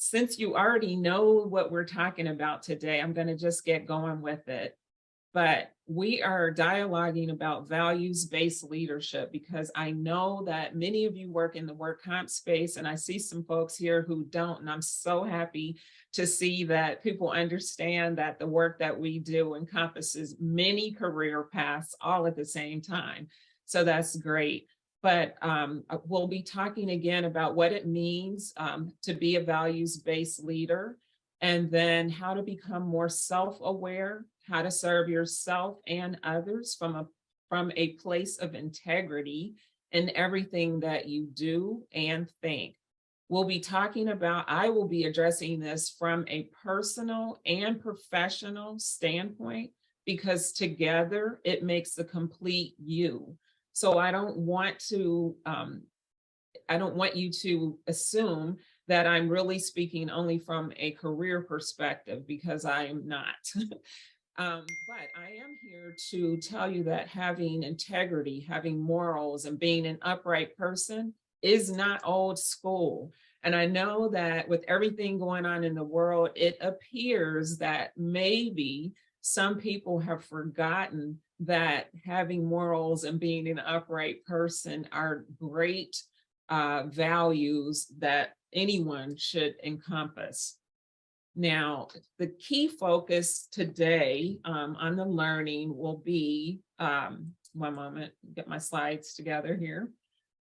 since you already know what we're talking about today, I'm going to just get going with it. But we are dialoguing about values-based leadership because I know that many of you work in the work comp space, and I see some folks here who don't, and I'm so happy to see that people understand that the work that we do encompasses many career paths all at the same time. So that's great. But we'll be talking again about what it means to be a values-based leader, and then how to become more self-aware, how to serve yourself and others from a place of integrity in everything that you do and think. We'll be talking about, I will be addressing this from a personal and professional standpoint, because together it makes the complete you. So I don't want you to assume that I'm really speaking only from a career perspective, because I am not. But I am here to tell you that having integrity, having morals, and being an upright person is not old school. And I know that with everything going on in the world, it appears that maybe some people have forgotten that having morals and being an upright person are great values that anyone should encompass. Now, the key focus today on the learning will be, one moment, get my slides together here.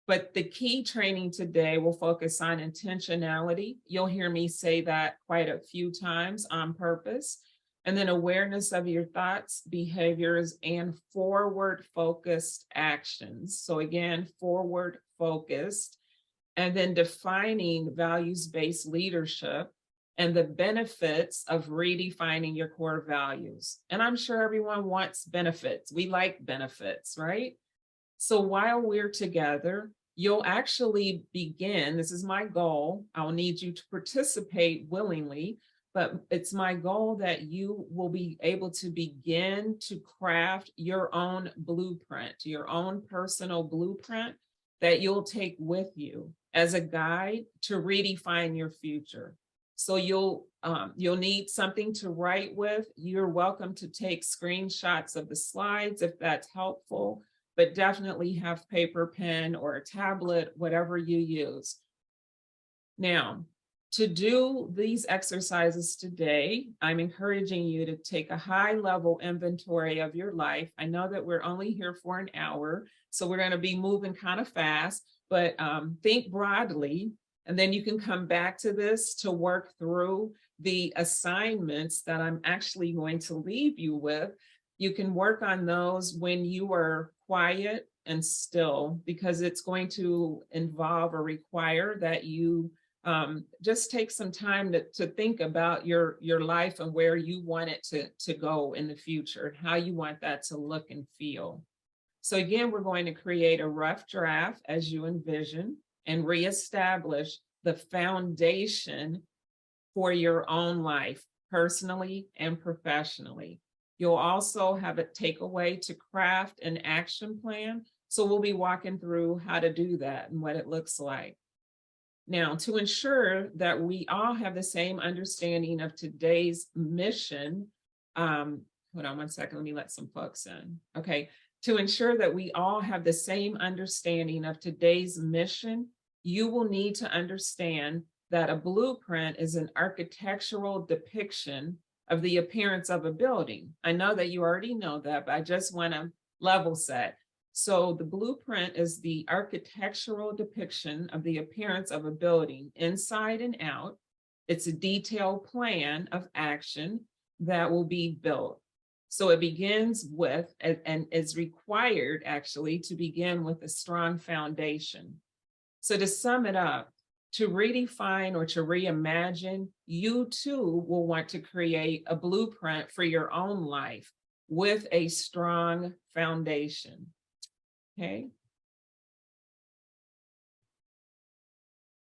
But the key training today will focus on intentionality. You'll hear me say that quite a few times on purpose. And then awareness of your thoughts, behaviors, and forward-focused actions. So again, forward-focused, and then defining values-based leadership and the benefits of redefining your core values. And I'm sure everyone wants benefits. We like benefits, right? So while we're together, you'll actually begin, this is my goal, I'll need you to participate willingly, but it's my goal that you will be able to begin to craft your own blueprint, your own personal blueprint that you'll take with you as a guide to redefine your future. So you'll need something to write with. You're welcome to take screenshots of the slides if that's helpful, but definitely have paper, pen, or a tablet, whatever you use. Now, to do these exercises today, I'm encouraging you to take a high-level inventory of your life. I know that we're only here for an hour, so we're going to be moving kind of fast, but think broadly, and then you can come back to this to work through the assignments that I'm actually going to leave you with. You can work on those when you are quiet and still, because it's going to involve or require that you just take some time to think about your life and where you want it to go in the future, and how you want that to look and feel. So again, we're going to create a rough draft as you envision and reestablish the foundation for your own life, personally and professionally. You'll also have a takeaway to craft an action plan. So we'll be walking through how to do that and what it looks like. Now, to ensure that we all have the same understanding of today's mission, hold on one second, let me let some folks in. Okay, to ensure that we all have the same understanding of today's mission, you will need to understand that a blueprint is an architectural depiction of the appearance of a building. I know that you already know that, but I just want to level set. So the blueprint is the architectural depiction of the appearance of a building inside and out. It's a detailed plan of action that will be built. So it begins with, and is required actually to begin with, a strong foundation. So to sum it up, to redefine or to reimagine, you too will want to create a blueprint for your own life with a strong foundation. Okay.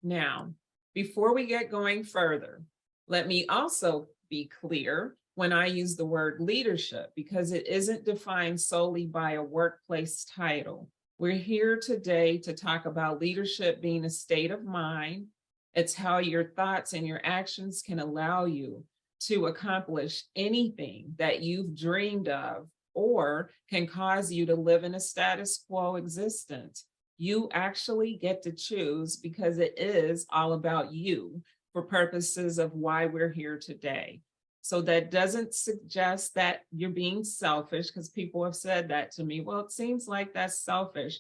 Now, before we get going further, let me also be clear when I use the word leadership, because it isn't defined solely by a workplace title. We're here today to talk about leadership being a state of mind, It's how your thoughts and your actions can allow you to accomplish anything that you've dreamed of or can cause you to live in a status quo existence. You actually get to choose because it is all about you for purposes of why we're here today. So that doesn't suggest that you're being selfish, because people have said that to me. Well, it seems like that's selfish.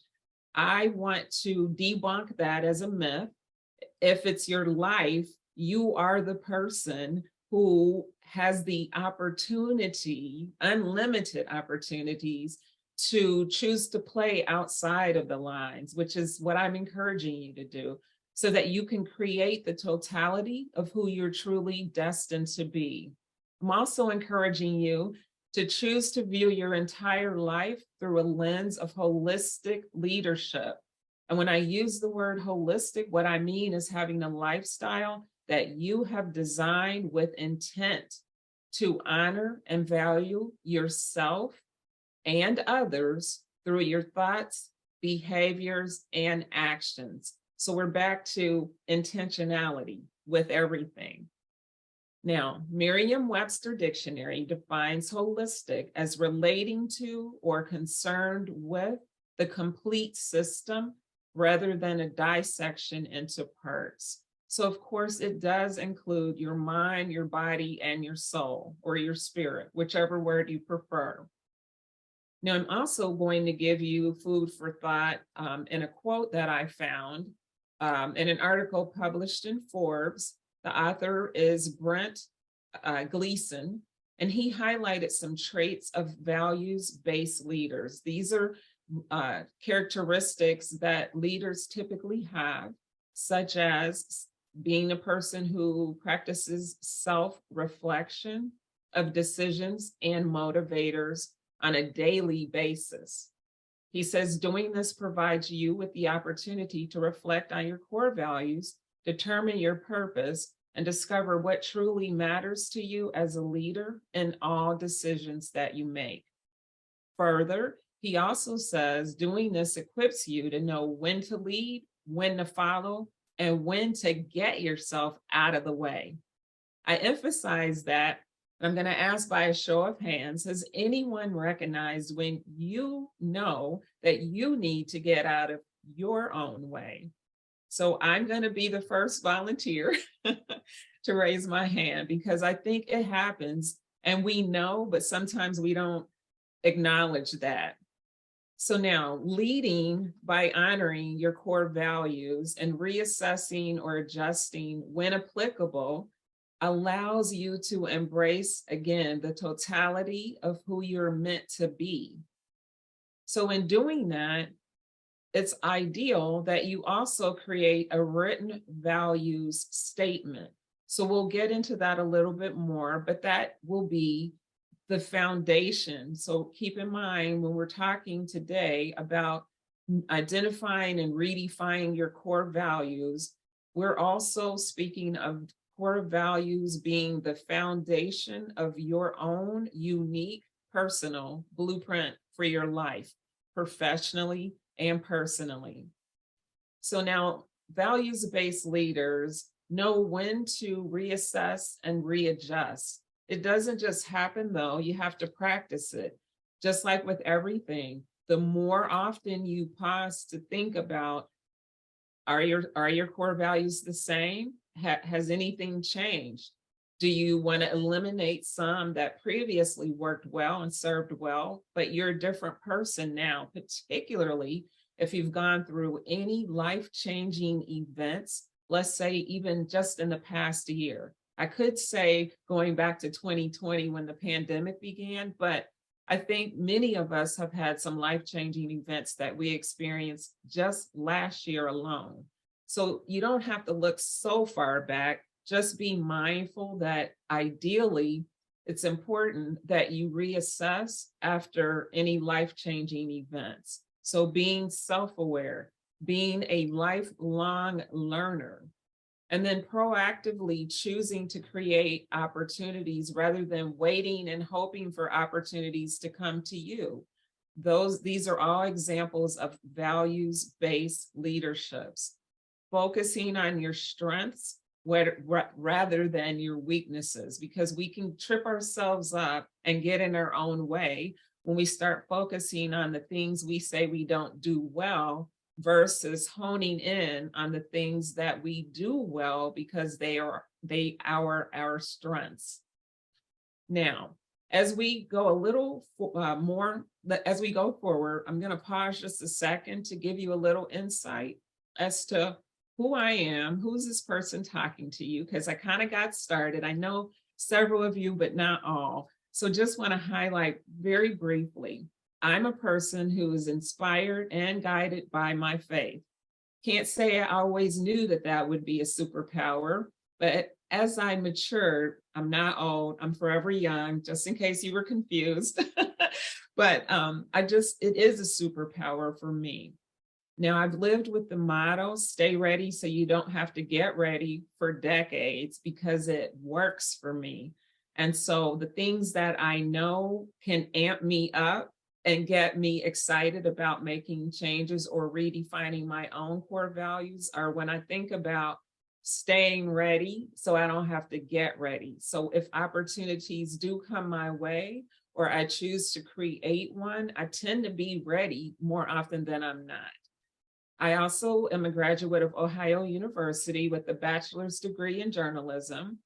I want to debunk that as a myth. If it's your life, you are the person who has the opportunity, unlimited opportunities to choose to play outside of the lines, which is what I'm encouraging you to do, so that you can create the totality of who you're truly destined to be. I'm also encouraging you to choose to view your entire life through a lens of holistic leadership. And when I use the word holistic, what I mean is having a lifestyle that you have designed with intent to honor and value yourself and others through your thoughts, behaviors, and actions. So we're back to intentionality with everything. Now, Merriam-Webster Dictionary defines holistic as relating to or concerned with the complete system rather than a dissection into parts. So of course it does include your mind, your body, and your soul, or your spirit, whichever word you prefer. Now, I'm also going to give you food for thought in a quote that I found in an article published in Forbes. The author is Brent Gleason, and he highlighted some traits of values-based leaders. These are characteristics that leaders typically have, such as being a person who practices self-reflection of decisions and motivators on a daily basis. He says doing this provides you with the opportunity to reflect on your core values, determine your purpose, and discover what truly matters to you as a leader in all decisions that you make. Further, he also says doing this equips you to know when to lead, when to follow, and when to get yourself out of the way. I emphasize that. I'm going to ask by a show of hands, has anyone recognized when you know that you need to get out of your own way? So I'm going to be the first volunteer to raise my hand, because I think it happens and we know, but sometimes we don't acknowledge that. So now, leading by honoring your core values and reassessing or adjusting when applicable allows you to embrace, again, the totality of who you're meant to be. So in doing that, it's ideal that you also create a written values statement. So we'll get into that a little bit more, but that will be the foundation. So keep in mind when we're talking today about identifying and redefining your core values, we're also speaking of core values being the foundation of your own unique personal blueprint for your life, professionally and personally. So now, values-based leaders know when to reassess and readjust. It doesn't just happen though, you have to practice it. Just like with everything, the more often you pause to think about, are your core values the same? Has anything changed? Do you want to eliminate some that previously worked well and served well, but you're a different person now, particularly if you've gone through any life-changing events, let's say even just in the past year. I could say going back to 2020 when the pandemic began, but I think many of us have had some life-changing events that we experienced just last year alone. So you don't have to look so far back. Just be mindful that ideally it's important that you reassess after any life-changing events. So being self-aware, being a lifelong learner, and then proactively choosing to create opportunities rather than waiting and hoping for opportunities to come to you. These are all examples of values-based leaderships. focusing on your strengths rather than your weaknesses, because we can trip ourselves up and get in our own way when we start focusing on the things we say we don't do well versus honing in on the things that we do well because they are our strengths. Now, as we go a little more, as we go forward, I'm going to pause just a second to give you a little insight as to who I am, who's this person talking to you, because I kind of got started. I know several of you, but not all. So just want to highlight very briefly, I'm a person who is inspired and guided by my faith. Can't say I always knew that that would be a superpower, but as I matured, I'm not old, I'm forever young, just in case you were confused. But it is a superpower for me. Now, I've lived with the motto, stay ready so you don't have to get ready, for decades because it works for me. And so the things that I know can amp me up and get me excited about making changes or redefining my own core values are when I think about staying ready so I don't have to get ready. So if opportunities do come my way or I choose to create one, I tend to be ready more often than I'm not. I also am a graduate of Ohio University with a bachelor's degree in journalism.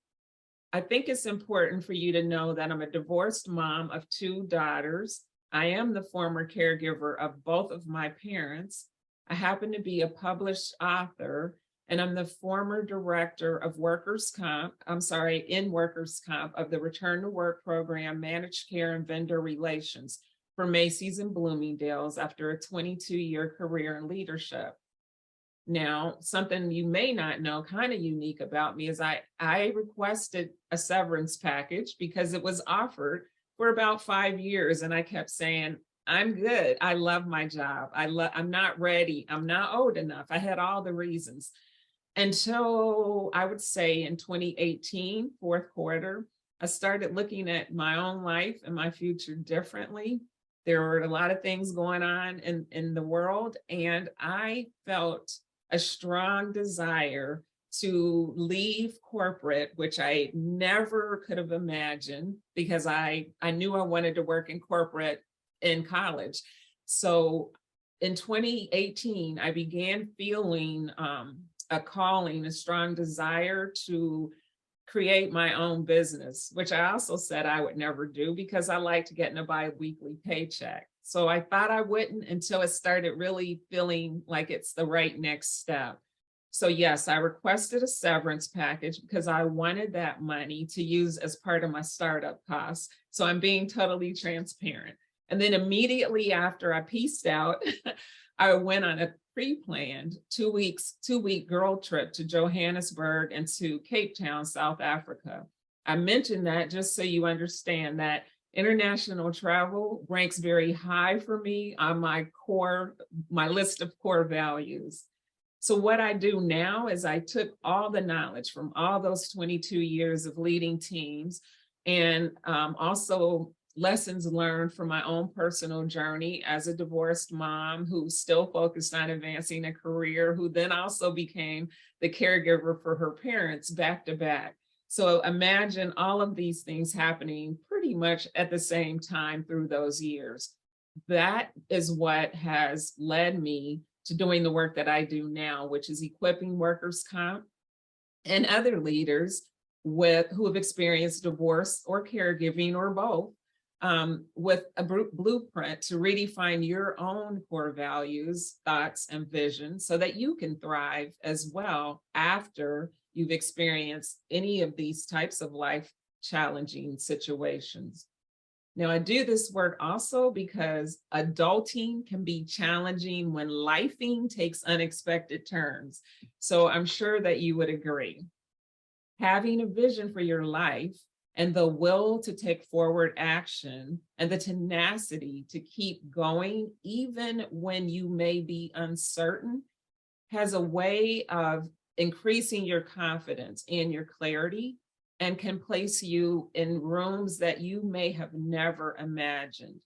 I think it's important for you to know that I'm a divorced mom of 2 daughters. I am the former caregiver of both of my parents. I happen to be a published author, and I'm the former director of in workers' comp of the Return to Work program, managed care and vendor relations for Macy's and Bloomingdale's after a 22-year career in leadership. Now, something you may not know, kind of unique about me, is I requested a severance package because it was offered for about 5 years. And I kept saying, I'm good. I love my job. I'm not ready. I'm not old enough. I had all the reasons. Until I would say in 2018, fourth quarter, I started looking at my own life and my future differently. There were a lot of things going on in the world, and I felt a strong desire to leave corporate, which I never could have imagined because I knew I wanted to work in corporate in college. So in 2018, I began feeling a calling, a strong desire to create my own business, which I also said I would never do because I liked getting a bi-weekly paycheck. So I thought I wouldn't until it started really feeling like it's the right next step. So yes, I requested a severance package because I wanted that money to use as part of my startup costs. So I'm being totally transparent. And then immediately after I pieced out, I went on a pre-planned 2-week girl trip to Johannesburg and to Cape Town, South Africa. I mentioned that just so you understand that international travel ranks very high for me on my list of core values. So what I do now is I took all the knowledge from all those 22 years of leading teams and also lessons learned from my own personal journey as a divorced mom who still focused on advancing a career, who then also became the caregiver for her parents back to back. So imagine all of these things happening pretty much at the same time through those years. That is what has led me to doing the work that I do now, which is equipping workers' comp and other leaders who have experienced divorce or caregiving or both, with a blueprint to redefine your own core values, thoughts, and vision so that you can thrive as well after you've experienced any of these types of life challenging situations. Now, I do this work also because adulting can be challenging when lifing takes unexpected turns. So I'm sure that you would agree. Having a vision for your life and the will to take forward action and the tenacity to keep going, even when you may be uncertain, has a way of increasing your confidence and your clarity and can place you in rooms that you may have never imagined.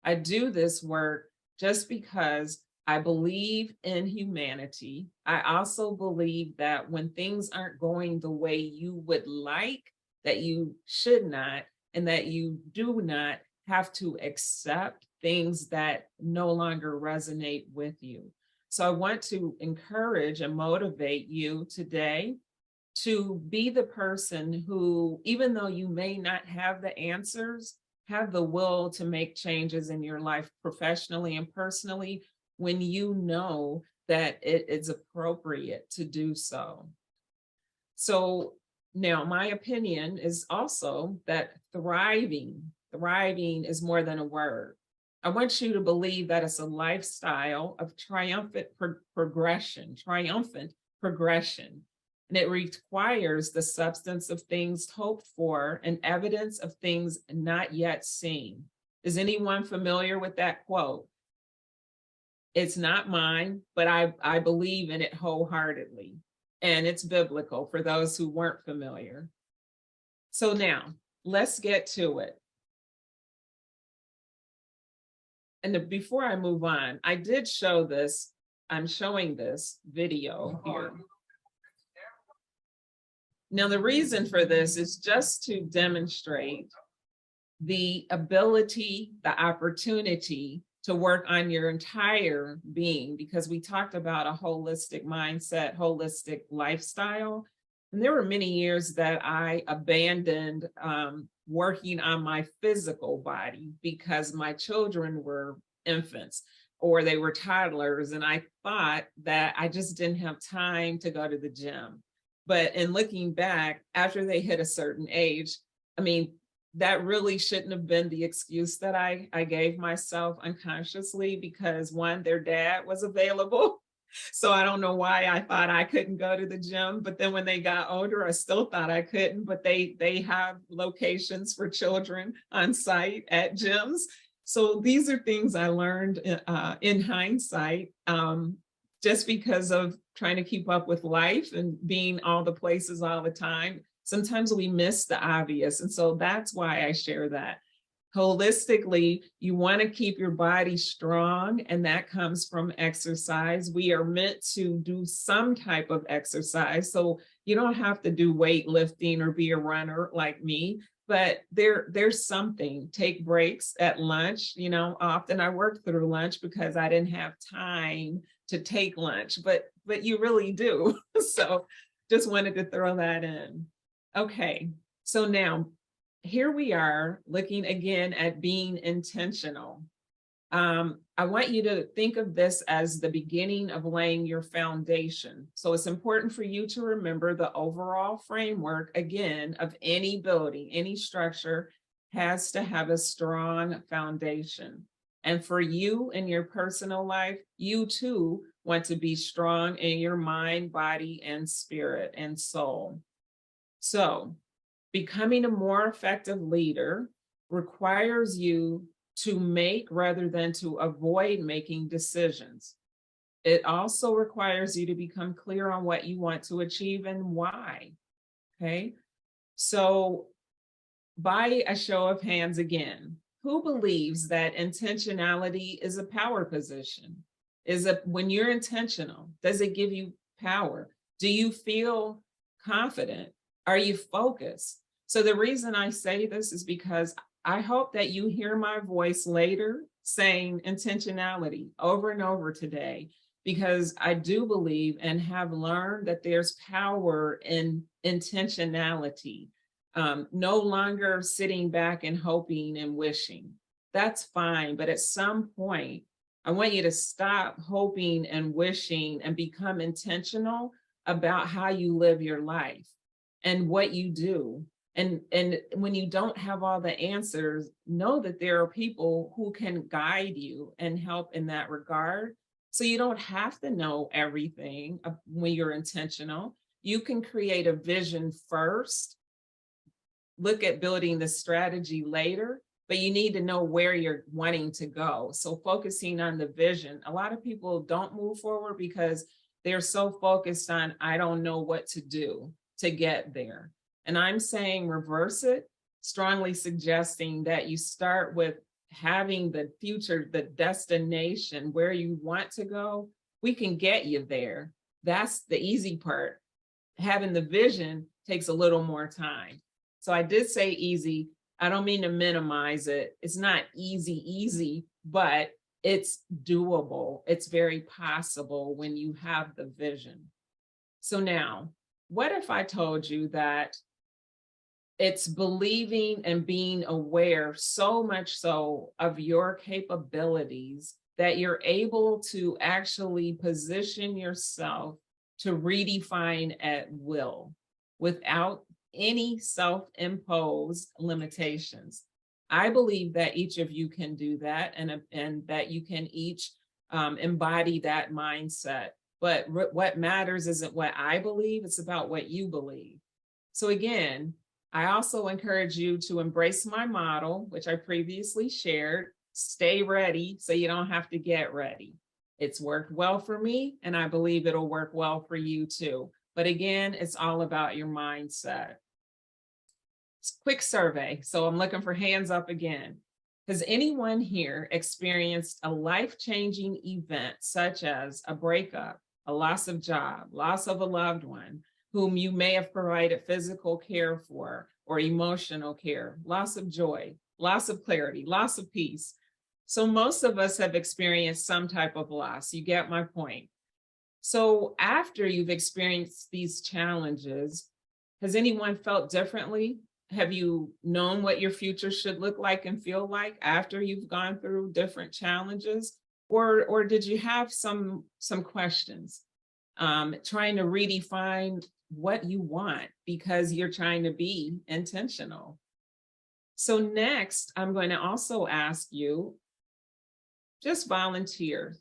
I do this work just because I believe in humanity. I also believe that when things aren't going the way you would like, that you should not, and that you do not have to accept things that no longer resonate with you. So I want to encourage and motivate you today to be the person who, even though you may not have the answers, have the will to make changes in your life professionally and personally when you know that it is appropriate to do so. So now my opinion is also that thriving is more than a word. I want you to believe that it's a lifestyle of triumphant progression. And it requires the substance of things hoped for and evidence of things not yet seen. Is anyone familiar with that quote? It's not mine, but I believe in it wholeheartedly. And it's biblical for those who weren't familiar. So now let's get to it. And before I move on, I did show this. I'm showing this video here. Now, the reason for this is just to demonstrate the ability, the opportunity to work on your entire being, because we talked about a holistic mindset, holistic lifestyle. And there were many years that I abandoned working on my physical body because my children were infants or they were toddlers. And I thought that I just didn't have time to go to the gym. But in looking back, after they hit a certain age, I mean, that really shouldn't have been the excuse that I gave myself unconsciously, because one, their dad was available. So I don't know why I thought I couldn't go to the gym. But then when they got older, I still thought I couldn't, but they have locations for children on site at gyms. So these are things I learned in hindsight, just because of trying to keep up with life and being all the places all the time. Sometimes we miss the obvious. And so that's why I share that. Holistically, you want to keep your body strong, and that comes from exercise. We are meant to do some type of exercise. So you don't have to do weightlifting or be a runner like me, but there's something. Take breaks at lunch. You know, often I worked through lunch because I didn't have time to take lunch, but you really do. So just wanted to throw that in. Okay, so now here we are looking again at being intentional. I want you to think of this as the beginning of laying your foundation. So it's important for you to remember the overall framework, again, of any building, any structure has to have a strong foundation. And for you in your personal life, you too want to be strong in your mind, body, and spirit and soul. So becoming a more effective leader requires you to make rather than to avoid making decisions. It also requires you to become clear on what you want to achieve and why. Okay. So by a show of hands again, who believes that intentionality is a power position? When you're intentional, does it give you power? Do you feel confident? Are you focused? So the reason I say this is because I hope that you hear my voice later saying intentionality over and over today, because I do believe and have learned that there's power in intentionality. No longer sitting back and hoping and wishing. That's fine. But at some point, I want you to stop hoping and wishing and become intentional about how you live your life and what you do. And when you don't have all the answers, know that there are people who can guide you and help in that regard. So you don't have to know everything when you're intentional. You can create a vision first, look at building the strategy later, but you need to know where you're wanting to go. So focusing on the vision. A lot of people don't move forward because they're so focused on, I don't know what to do to get there. And I'm saying reverse it, strongly suggesting that you start with having the future, the destination where you want to go, we can get you there. That's the easy part. Having the vision takes a little more time. So I did say easy. I don't mean to minimize it. It's not easy, but it's doable. It's very possible when you have the vision. So now, what if I told you that it's believing and being aware so much so of your capabilities that you're able to actually position yourself to redefine at will without any self-imposed limitations? I believe that each of you can do that, and that you can each embody that mindset. But what matters isn't what I believe, it's about what you believe. So again, I also encourage you to embrace my model, which I previously shared. Stay ready so you don't have to get ready. It's worked well for me, and I believe it'll work well for you too. But again, it's all about your mindset. Quick survey. So I'm looking for hands up again. Has anyone here experienced a life-changing event such as a breakup, a loss of job, loss of a loved one, whom you may have provided physical care for or emotional care, loss of joy, loss of clarity, loss of peace? So most of us have experienced some type of loss. You get my point. So after you've experienced these challenges, has anyone felt differently? Have you known what your future should look like and feel like after you've gone through different challenges? Or did you have some questions, trying to redefine what you want because you're trying to be intentional? So next, I'm going to also ask you, just volunteers.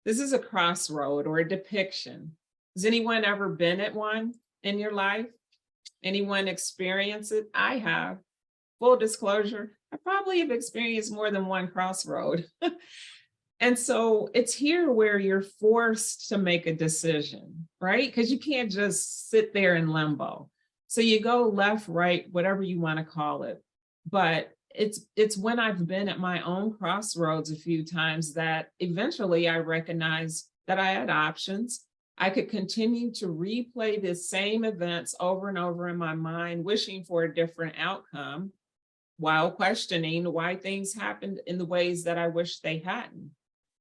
This is a crossroad or a depiction. Has anyone ever been at one in your life? Anyone experience it? I have. Full disclosure, I probably have experienced more than one crossroad. And so it's here where you're forced to make a decision, right? Because you can't just sit there in limbo. So you go left, right, whatever you want to call it. But it's when I've been at my own crossroads a few times that eventually I recognized that I had options. I could continue to replay the same events over and over in my mind, wishing for a different outcome while questioning why things happened in the ways that I wish they hadn't.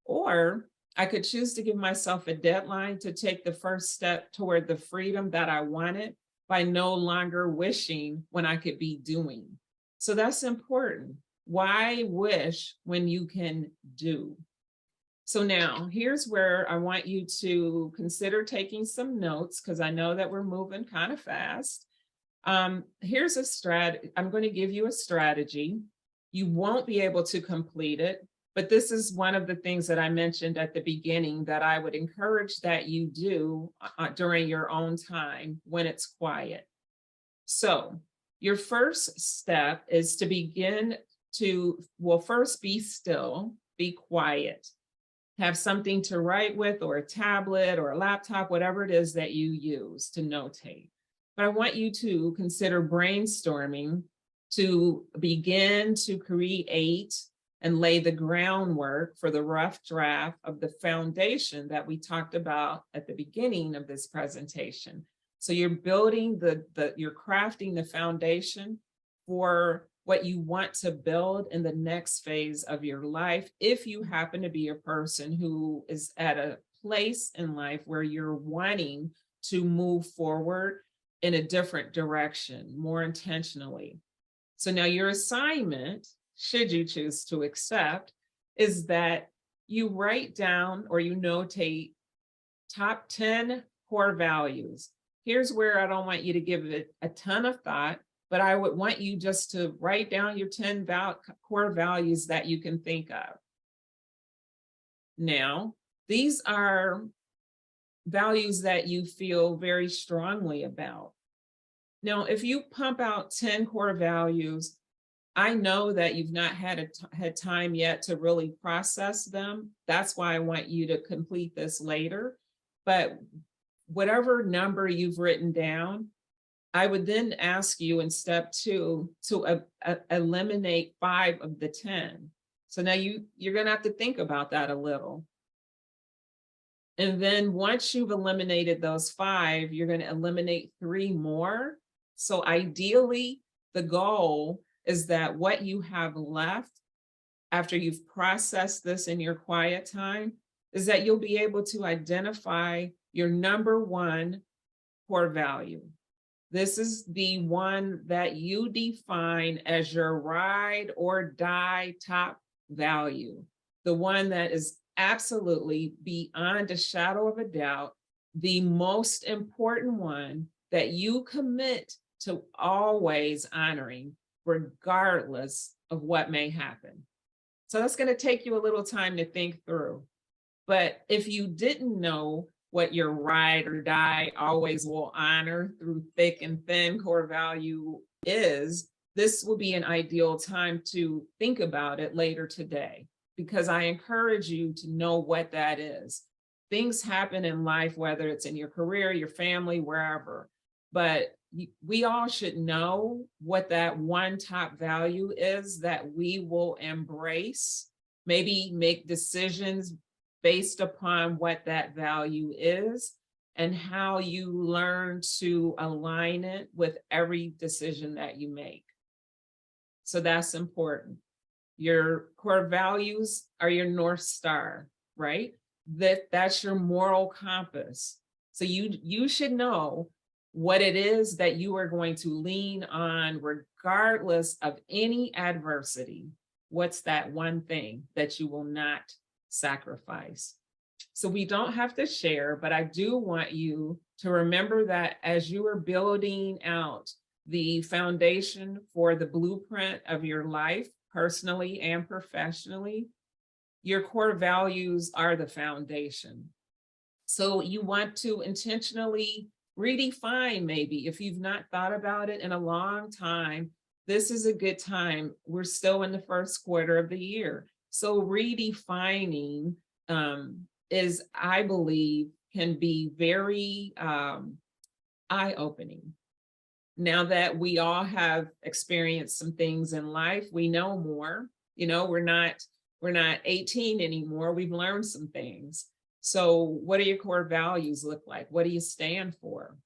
Or I could choose to give myself a deadline to take the first step toward the freedom that I wanted by no longer wishing when I could be doing. So that's important. Why wish when you can do? So now here's where I want you to consider taking some notes, because I know that we're moving kind of fast. Here's a strategy. I'm going to give you a strategy. You won't be able to complete it, but this is one of the things that I mentioned at the beginning that I would encourage that you do during your own time when it's quiet. So your first step is to begin to, well, first be still, be quiet. Have something to write with, or a tablet or a laptop, whatever it is that you use to notate. But I want you to consider brainstorming to begin to create and lay the groundwork for the rough draft of the foundation that we talked about at the beginning of this presentation. So you're building you're crafting the foundation for what you want to build in the next phase of your life, if you happen to be a person who is at a place in life where you're wanting to move forward in a different direction, more intentionally. So now your assignment, should you choose to accept, is that you write down or you notate top 10 core values. Here's where I don't want you to give it a ton of thought, but I would want you just to write down your 10 core values that you can think of. Now, these are values that you feel very strongly about. Now, if you pump out 10 core values, I know that you've not had time yet to really process them. That's why I want you to complete this later. But whatever number you've written down, I would then ask you in step 2 to eliminate 5 of the 10. So now you're going to have to think about that a little. And then once you've eliminated those 5, you're going to eliminate 3 more. So ideally, the goal is that what you have left after you've processed this in your quiet time is that you'll be able to identify your number 1 core value. This is the one that you define as your ride or die top value, the one that is absolutely beyond a shadow of a doubt, the most important one that you commit to always honoring, regardless of what may happen. So that's going to take you a little time to think through. But if you didn't know what your ride or die always will honor through thick and thin core value is, this will be an ideal time to think about it later today, because I encourage you to know what that is. Things happen in life, whether it's in your career, your family, wherever, but we all should know what that one top value is that we will embrace, maybe make decisions based upon what that value is and how you learn to align it with every decision that you make. So that's important. Your core values are your North Star, right? That's your moral compass. So you should know what it is that you are going to lean on regardless of any adversity. What's that one thing that you will not sacrifice? So we don't have to share, but I do want you to remember that as you are building out the foundation for the blueprint of your life, personally and professionally, your core values are the foundation. So you want to intentionally redefine, maybe if you've not thought about it in a long time, this is a good time. We're still in the first quarter of the year. So redefining is, I believe, can be very eye-opening. Now that we all have experienced some things in life, we know more. You know, we're not 18 anymore. We've learned some things. So what do your core values look like? What do you stand for?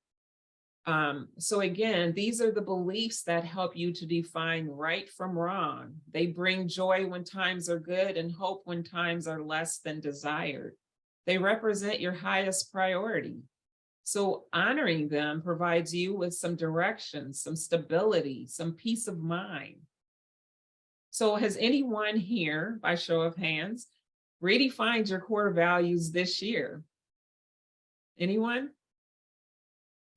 So again, these are the beliefs that help you to define right from wrong. They bring joy when times are good and hope when times are less than desired. They represent your highest priority. So honoring them provides you with some direction, some stability, some peace of mind. So has anyone here, by show of hands, redefined your core values this year? Anyone?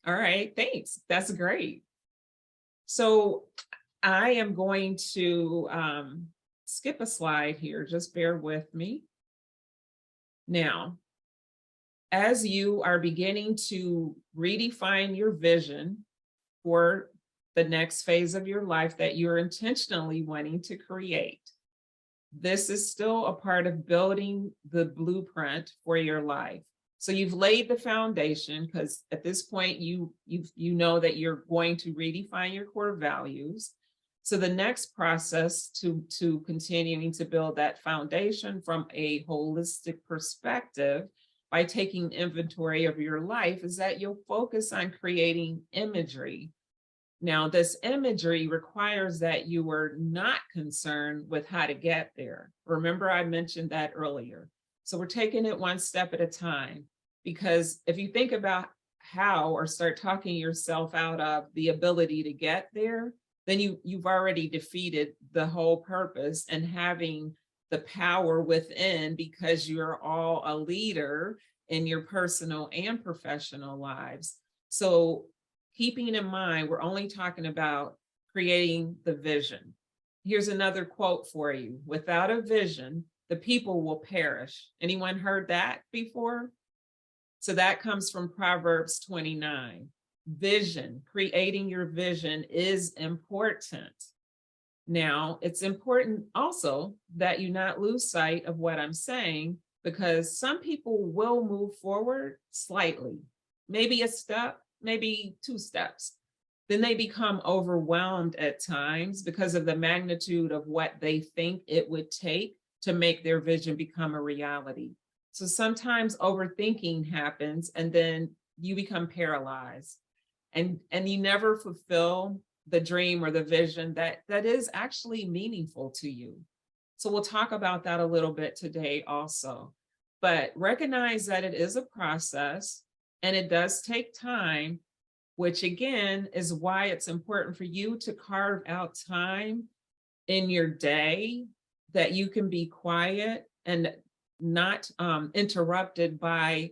All right, thanks. That's great. So I am going to skip a slide here. Just bear with me. Now, as you are beginning to redefine your vision for the next phase of your life that you're intentionally wanting to create, this is still a part of building the blueprint for your life. So you've laid the foundation, because at this point you know that you're going to redefine your core values. So the next process to continuing to build that foundation from a holistic perspective by taking inventory of your life is that you'll focus on creating imagery. Now, this imagery requires that you are not concerned with how to get there. Remember, I mentioned that earlier. So we're taking it one step at a time, because if you think about how, or start talking yourself out of the ability to get there, then you've already defeated the whole purpose and having the power within, because you're all a leader in your personal and professional lives. So keeping in mind, we're only talking about creating the vision. Here's another quote for you. Without a vision, the people will perish. Anyone heard that before? So that comes from Proverbs 29. Vision, creating your vision is important. Now, it's important also that you not lose sight of what I'm saying, because some people will move forward slightly, maybe a step, maybe 2 steps. then they become overwhelmed at times because of the magnitude of what they think it would take to make their vision become a reality. So sometimes overthinking happens and then you become paralyzed and you never fulfill the dream or the vision that is actually meaningful to you. So we'll talk about that a little bit today also. But recognize that it is a process and it does take time, which again is why it's important for you to carve out time in your day that you can be quiet and not interrupted by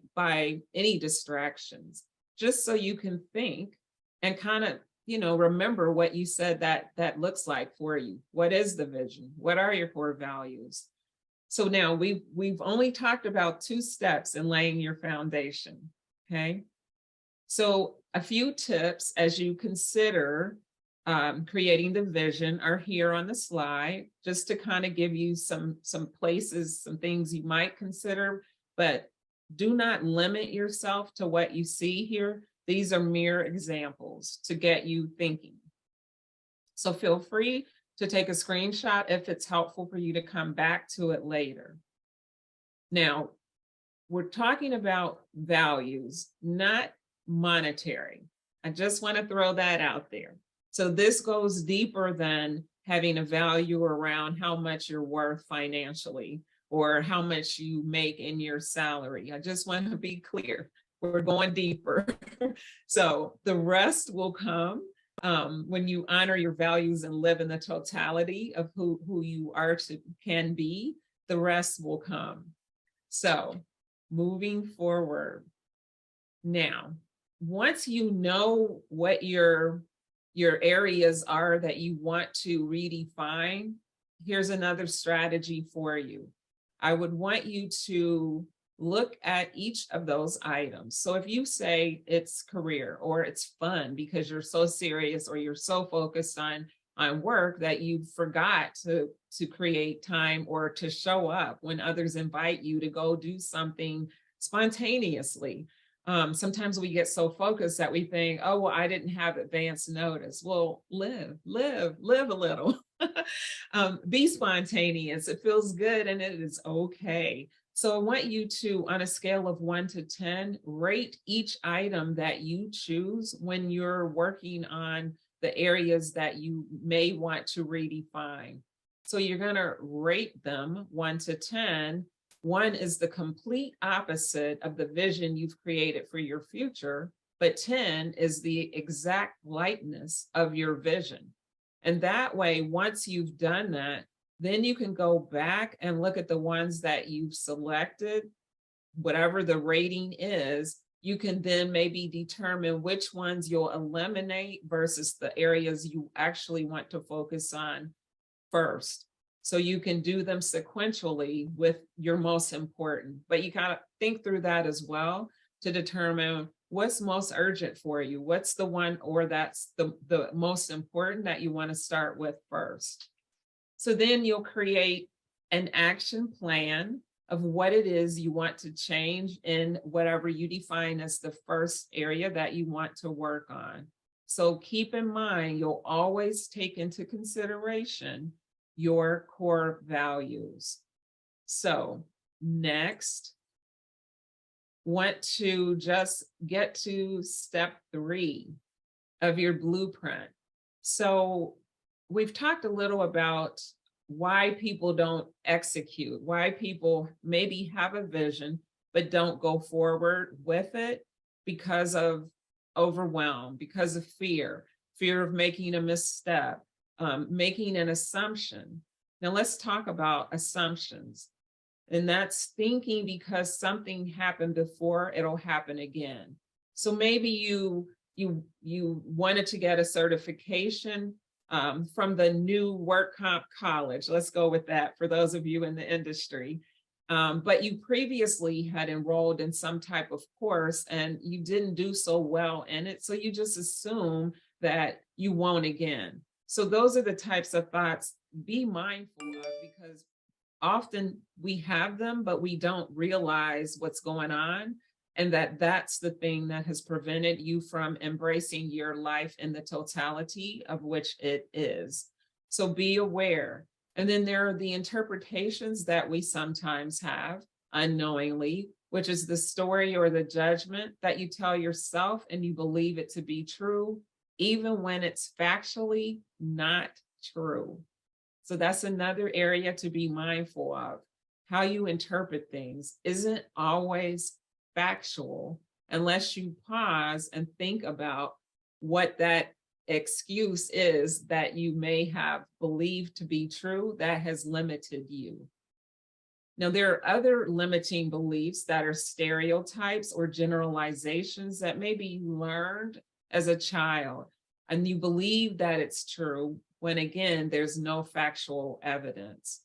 any distractions, just so you can think and kind of, remember what you said that looks like for you. What is the vision? What are your core values? So now we've only talked about 2 steps in laying your foundation. Okay. So a few tips as you consider creating the vision are here on the slide, just to kind of give you some places, some things you might consider, but do not limit yourself to what you see here. These are mere examples to get you thinking. So feel free to take a screenshot if it's helpful for you to come back to it later. Now, we're talking about values, not monetary. I just want to throw that out there. So this goes deeper than having a value around how much you're worth financially or how much you make in your salary. I just want to be clear. We're going deeper. So the rest will come when you honor your values and live in the totality of who you are can be. The rest will come. So moving forward. Now, once you know what your areas are that you want to redefine, here's another strategy for you. I would want you to look at each of those items. So if you say it's career or it's fun because you're so serious or you're so focused on work that you forgot to create time or to show up when others invite you to go do something spontaneously. Sometimes we get so focused that we think, oh, well, I didn't have advance notice. Well, live a little. Be spontaneous. It feels good and it is okay. So I want you to, on a scale of 1 to 10, rate each item that you choose when you're working on the areas that you may want to redefine. So you're going to rate them 1 to 10. 1 is the complete opposite of the vision you've created for your future, but 10 is the exact likeness of your vision. And that way, once you've done that, then you can go back and look at the ones that you've selected, whatever the rating is. You can then maybe determine which ones you'll eliminate versus the areas you actually want to focus on first. So you can do them sequentially with your most important, but you kind of think through that as well to determine what's most urgent for you. What's the one or that's the most important that you want to start with first. So then you'll create an action plan of what it is you want to change in whatever you define as the first area that you want to work on. So keep in mind, you'll always take into consideration your core values. So next, want to just get to step 3 of your blueprint. So we've talked a little about why people don't execute, why people maybe have a vision, but don't go forward with it because of overwhelm, because of fear of making a misstep, making an assumption. Now let's talk about assumptions. And that's thinking because something happened before, it'll happen again. So maybe you wanted to get a certification from the new work comp college. Let's go with that for those of you in the industry. But you previously had enrolled in some type of course and you didn't do so well in it. So you just assume that you won't again. So those are the types of thoughts be mindful of, because often we have them, but we don't realize what's going on. and that's the thing that has prevented you from embracing your life in the totality of which it is. So be aware. And then there are the interpretations that we sometimes have unknowingly, which is the story or the judgment that you tell yourself and you believe it to be true, even when it's factually not true. So that's another area to be mindful of. How you interpret things isn't always factual unless you pause and think about what that excuse is that you may have believed to be true that has limited you. Now, there are other limiting beliefs that are stereotypes or generalizations that maybe you learned as a child and you believe that it's true when, again, there's no factual evidence.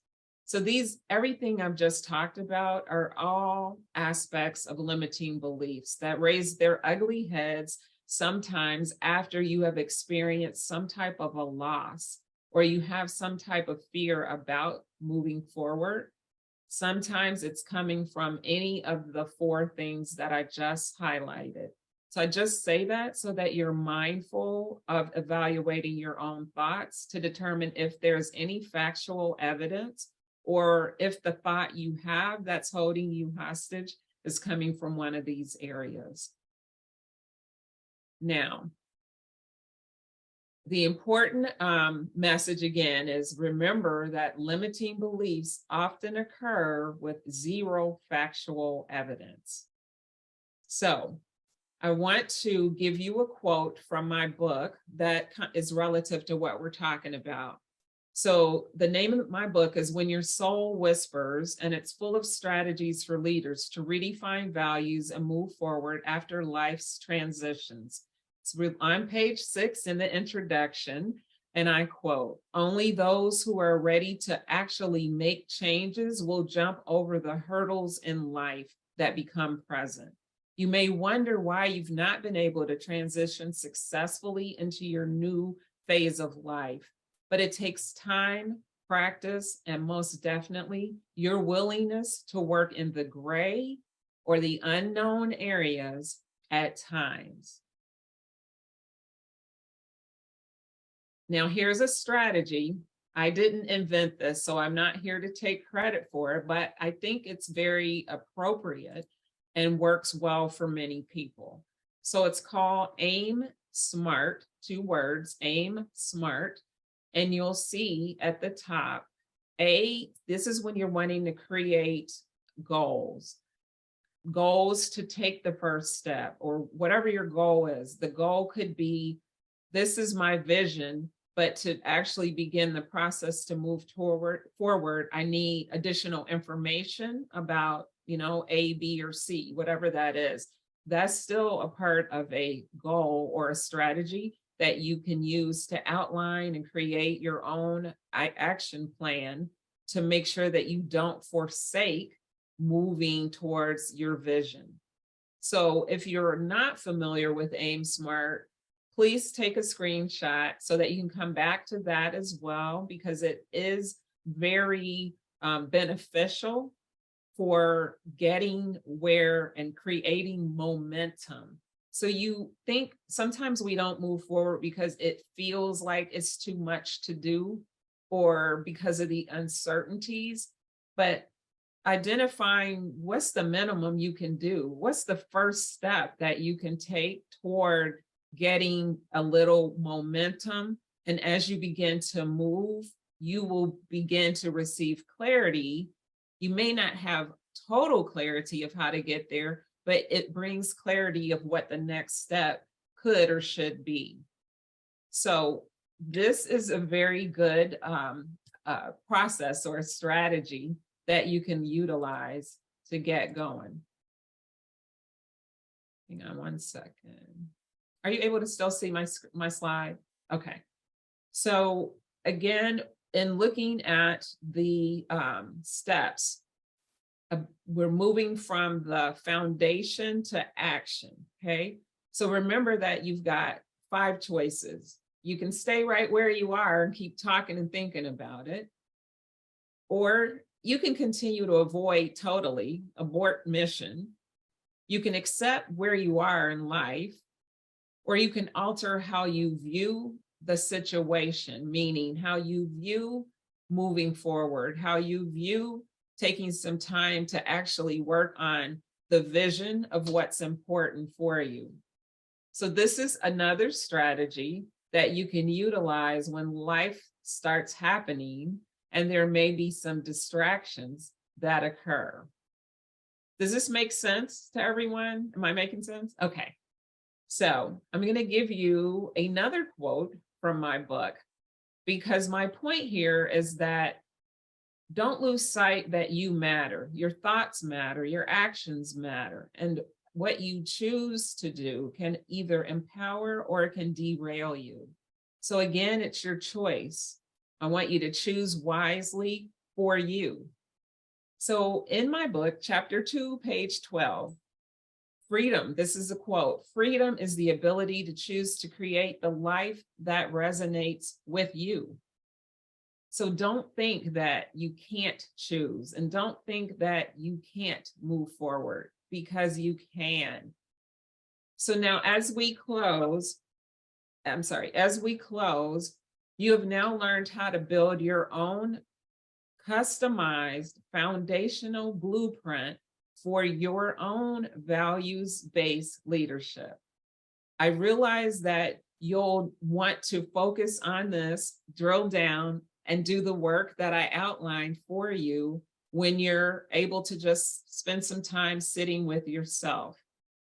So everything I've just talked about are all aspects of limiting beliefs that raise their ugly heads sometimes after you have experienced some type of a loss or you have some type of fear about moving forward. Sometimes it's coming from any of the four things that I just highlighted. So I just say that so that you're mindful of evaluating your own thoughts to determine if there's any factual evidence or if the thought you have that's holding you hostage is coming from one of these areas. Now, the important message again is remember that limiting beliefs often occur with zero factual evidence. So I want to give you a quote from my book that is relative to what we're talking about. So the name of my book is When Your Soul Whispers, and it's full of strategies for leaders to redefine values and move forward after life's transitions. It's on page 6 in the introduction, and I quote, "Only those who are ready to actually make changes will jump over the hurdles in life that become present. You may wonder why you've not been able to transition successfully into your new phase of life, but it takes time, practice, and most definitely your willingness to work in the gray or the unknown areas at times." Now, here's a strategy. I didn't invent this, so I'm not here to take credit for it, but I think it's very appropriate and works well for many people. So it's called AIM SMART, 2 words, AIM SMART. And you'll see at the top, this is when you're wanting to create goals to take the first step or whatever your goal is. The goal could be, this is my vision, but to actually begin the process to move forward, I need additional information about, A, B, or C, whatever that is. That's still a part of a goal or a strategy that you can use to outline and create your own action plan to make sure that you don't forsake moving towards your vision. So if you're not familiar with AIM SMART, please take a screenshot so that you can come back to that as well, because it is very beneficial for getting where and creating momentum. So you think sometimes we don't move forward because it feels like it's too much to do or because of the uncertainties, but identifying what's the minimum you can do, what's the first step that you can take toward getting a little momentum. And as you begin to move, you will begin to receive clarity. You may not have total clarity of how to get there, but it brings clarity of what the next step could or should be. So this is a very good process or strategy that you can utilize to get going. Hang on one second. Are you able to still see my slide? Okay. So again, in looking at the steps, we're moving from the foundation to action, okay? So remember that you've got 5 choices. You can stay right where you are and keep talking and thinking about it, or you can continue to avoid totally, abort mission, You can accept where you are in life, or you can alter how you view the situation, meaning how you view moving forward, how you view taking some time to actually work on the vision of what's important for you. So this is another strategy that you can utilize when life starts happening and there may be some distractions that occur. Does this make sense to everyone? Am I making sense? Okay. So I'm going to give you another quote from my book, because my point here is that don't lose sight that you matter. Your thoughts matter, your actions matter, and what you choose to do can either empower or it can derail you. So again, it's your choice. I want you to choose wisely for you. So in my book, chapter 2, page 12, freedom, this is a quote, freedom is the ability to choose to create the life that resonates with you. So don't think that you can't choose, and don't think that you can't move forward, because you can. So now as we close, you have now learned how to build your own customized foundational blueprint for your own values-based leadership. I realize that you'll want to focus on this, drill down, and do the work that I outlined for you when you're able to just spend some time sitting with yourself.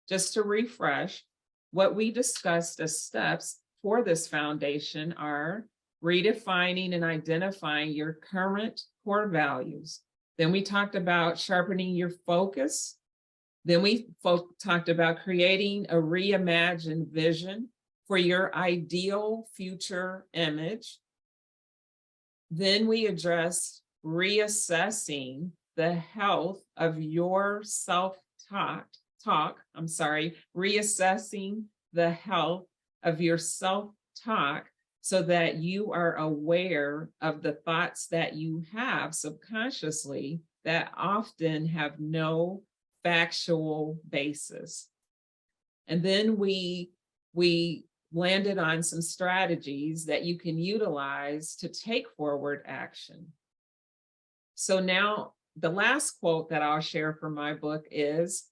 Just to refresh, what we discussed as steps for this foundation are redefining and identifying your current core values. Then we talked about sharpening your focus. Then we talked about creating a reimagined vision for your ideal future image. Then we addressed reassessing the health of your self-talk, reassessing the health of your self-talk so that you are aware of the thoughts that you have subconsciously that often have no factual basis. And then we landed on some strategies that you can utilize to take forward action. So now the last quote that I'll share from my book is,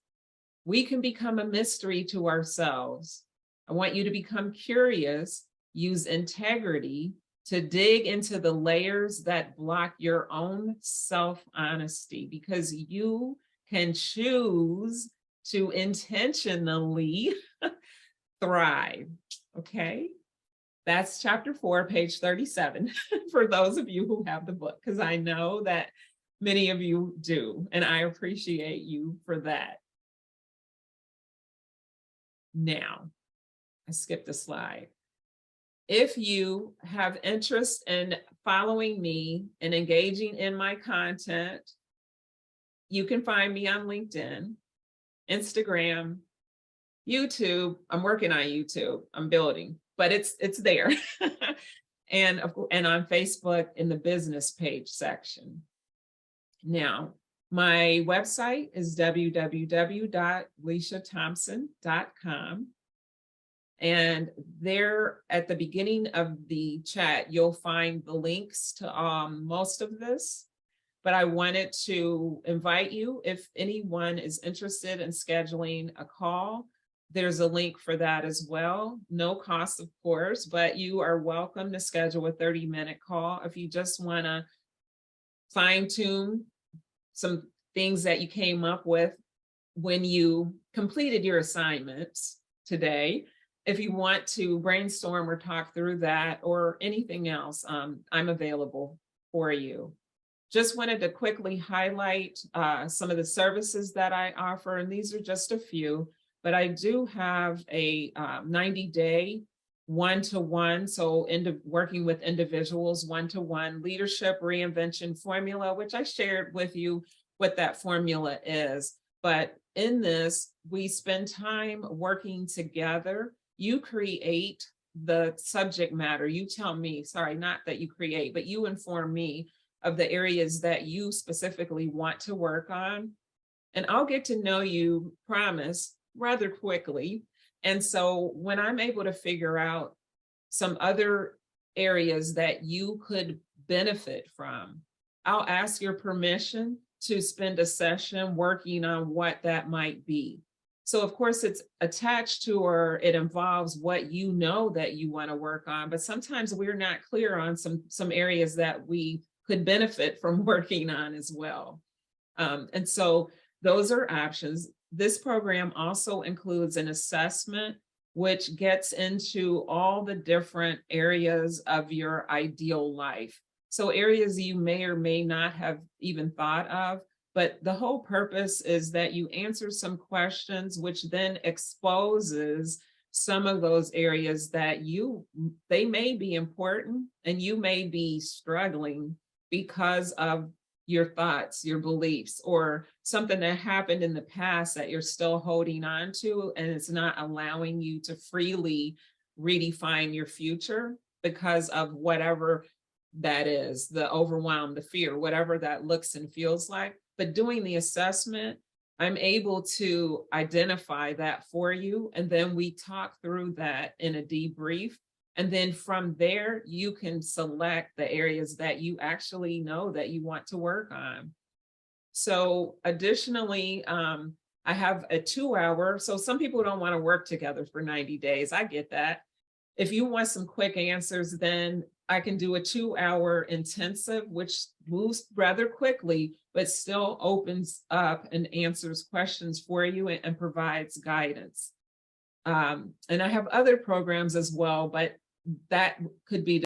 we can become a mystery to ourselves. I want you to become curious, use integrity to dig into the layers that block your own self-honesty, because you can choose to intentionally thrive. Okay, that's chapter 4, page 37, for those of you who have the book, because I know that many of you do, and I appreciate you for that. Now, I skipped a slide. If you have interest in following me and engaging in my content, you can find me on LinkedIn, Instagram, YouTube. I'm working on YouTube. I'm building, but it's there. and on Facebook in the business page section. Now, my website is www.LishaThompson.com. And there at the beginning of the chat, you'll find the links to most of this. But I wanted to invite you, if anyone is interested in scheduling a call, there's a link for that as well. No cost, of course, but you are welcome to schedule a 30-minute call if you just want to fine-tune some things that you came up with when you completed your assignments today. If you want to brainstorm or talk through that or anything else, I'm available for you. Just wanted to quickly highlight some of the services that I offer, and these are just a few. But I do have a 90-day one-to-one, so working with individuals one-to-one leadership reinvention formula, which I shared with you what that formula is. But in this, we spend time working together. You create the subject matter. You tell me, sorry, not that you create, but you inform me of the areas that you specifically want to work on. and I'll get to know you, promise, rather quickly. And so when I'm able to figure out some other areas that you could benefit from, I'll ask your permission to spend a session working on what that might be. So of course it's attached to, or it involves what you know that you want to work on, but sometimes we're not clear on some areas that we could benefit from working on as well. And so those are options. This program also includes an assessment, which gets into all the different areas of your ideal life. So areas you may or may not have even thought of, but the whole purpose is that you answer some questions, which then exposes some of those areas that they may be important and you may be struggling because of your thoughts, your beliefs, or something that happened in the past that you're still holding on to, and it's not allowing you to freely redefine your future because of whatever that is, the overwhelm, the fear, whatever that looks and feels like. But doing the assessment, I'm able to identify that for you. And then we talk through that in a debrief. And then from there, you can select the areas that you actually know that you want to work on. So additionally, I have a 2-hour, so some people don't want to work together for 90 days. I get that. If you want some quick answers, then I can do a 2-hour intensive, which moves rather quickly, but still opens up and answers questions for you and provides guidance. And I have other programs as well, but that could be